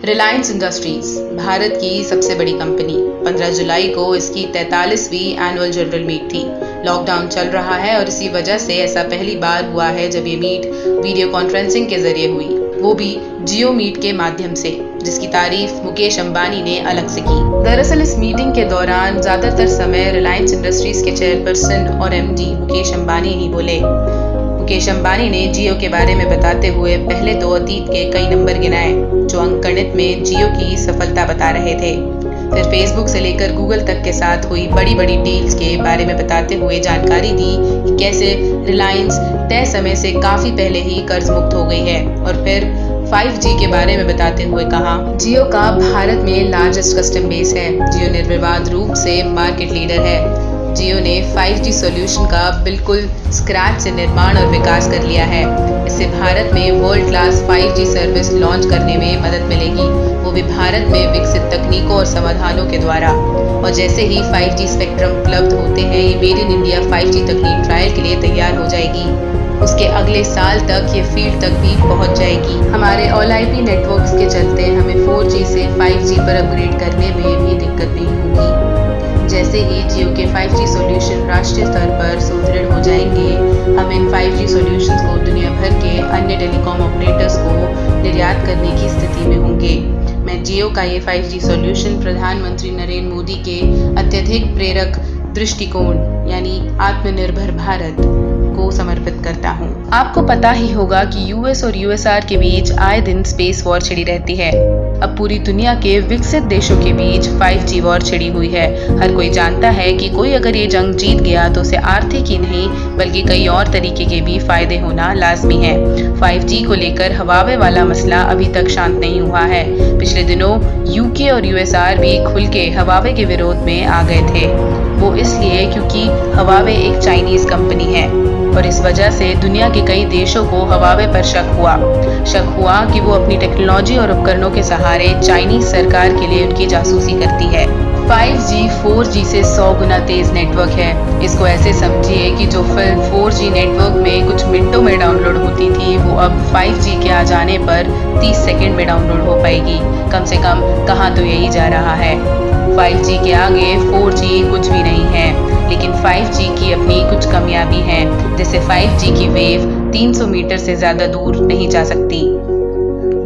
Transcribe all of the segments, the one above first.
Reliance industries Bharat की सबसे बड़ी कंपनी। 15 जुलाई को इसकी 43वीं एनुअल जनरल मीट थी। लॉकडाउन चल रहा है और इसी वजह से ऐसा पहली बार हुआ है जब ये मीट वीडियो कॉन्फ्रेंसिंग के जरिए हुई, वो भी जियो मीट के माध्यम से, जिसकी तारीफ मुकेश अंबानी ने अलग से की। दरअसल इस मीटिंग के दौरान ज्यादातर समय रिलायंस इंडस्ट्रीज के चेयरपर्सन और एमडी मुकेश अंबानी ही बोले। मुकेश अंबानी ने जियो के बारे में बताते हुए पहले तो अतीत के कई नंबर गिनाए जो अंकगणित में जियो की सफलता बता रहे थे। फिर फेसबुक से लेकर गूगल तक के साथ हुई बड़ी बड़ी डील्स के बारे में बताते हुए जानकारी दी कि कैसे रिलायंस तय समय से काफी पहले ही कर्ज मुक्त हो गई है। और फिर 5G के बारे में बताते हुए कहा, जियो का भारत में लार्जेस्ट कस्टमर बेस है। जियो निर्विवाद रूप से मार्केट लीडर है। जियो ने 5G सॉल्यूशन का बिल्कुल स्क्रैच से निर्माण और विकास कर लिया है। इससे भारत में world class 5G service launch करने में मदद मिलेगी, वो भी भारत में विकसित तकनीकों और समाधानों के द्वारा। और जैसे ही 5G स्पेक्ट्रम उपलब्ध होते हैं, ये मेड इन इंडिया 5G तकनीक ट्रायल के लिए तैयार हो जाएगी। उसके अगले साल तक ये फील्ड तक भी पहुंच जाएगी। हमारे ऑल IP नेटवर्क्स के चलते हमें 4G से 5G पर अपग्रेड करने में भी दिक्कत नहीं होगी। जैसे ही जियो के 5G सॉल्यूशन राष्ट्रीय स्तर पर सुदृढ़ हो जाएंगे, हम इन 5G सॉल्यूशंस को दुनिया भर के अन्य टेलीकॉम ऑपरेटर्स को निर्यात करने की स्थिति में होंगे। मैं जियो का ये 5G सॉल्यूशन प्रधानमंत्री नरेंद्र मोदी के अत्यधिक प्रेरक दृष्टिकोण यानी आत्मनिर्भर भारत को समर्पित करता हूँ। आपको पता ही होगा कि US और USR के बीच आए दिन स्पेस वॉर छिड़ी रहती है। अब पूरी दुनिया के विकसित देशों के बीच 5G वॉर छिड़ी हुई है। हर कोई जानता है कि कोई अगर ये जंग जीत गया तो उसे आर्थिक ही नहीं बल्कि कई और तरीके के भी फायदे होना लाजमी है। 5G को लेकर हवावे वाला मसला अभी तक शांत नहीं हुआ है। पिछले दिनों UK और USR भी खुल के हवावे के विरोध में आ गए थे। वो इसलिए क्योंकि हवावे एक चाइनीज कंपनी है और इस वजह से दुनिया के कई देशों को हवावे पर शक हुआ कि वो अपनी टेक्नोलॉजी और उपकरणों के सहारे चाइनीज सरकार के लिए उनकी जासूसी करती है। 5G 4G से 100 गुना तेज नेटवर्क है। इसको ऐसे समझिए कि जो फिल्म 4G नेटवर्क में कुछ मिनटों में डाउनलोड होती थी, वो अब 5G के आ जाने पर 30 सेकंड में डाउनलोड हो पाएगी। कम से कम कहाँ तो यही जा रहा है। 5G के आगे 4G कुछ भी नहीं है, लेकिन 5G की अपनी कुछ कमियां भी हैं। जैसे 5G की वेव 300 मीटर से ज्यादा दूर नहीं जा सकती।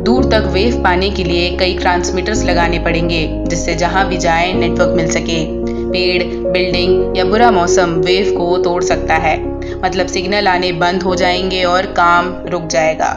दूर तक वेव पाने के लिए कई ट्रांसमीटर्स लगाने पड़ेंगे, जिससे जहां भी जाए नेटवर्क मिल सके। पेड़, बिल्डिंग या बुरा मौसम वेव को तोड़ सकता है, मतलब सिग्नल आने बंद हो जाएंगे और काम रुक जाएगा।